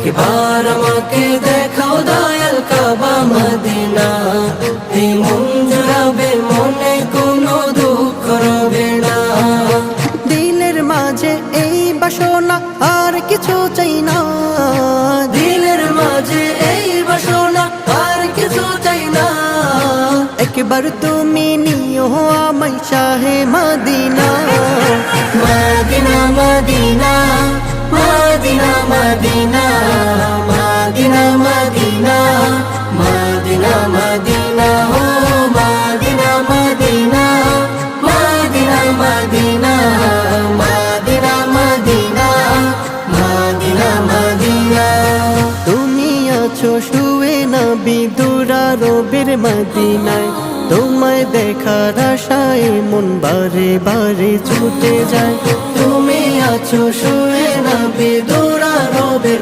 একবার আমাকে দেখাও দয়াল কাবা মদিনা, এই মন জুড়াবে মনে কোনো দুঃখ রবে না। দিলের মাঝে এই বাসনা আর কিছু চাই না, দিলের মাঝে এই বাসনা আর কিছু চাই না। একবার তুমি নিও আমায় শাহে মদিনা। মদিনা মদিনা মদিনা মদিনা মদিনা মদিনা মদিনা মদিনা ও মদিনা মদিনা মদিনা মদিনা মদিনা মদিনা মদিনা মদিনা। তুমি আছো শুয়ে নবী দুরারবের মদিনায়, তোমায় দেখার আশায় মন বারে বারে ছুটে যায়। তুমি আছো শুয়ে নবী দুরারবের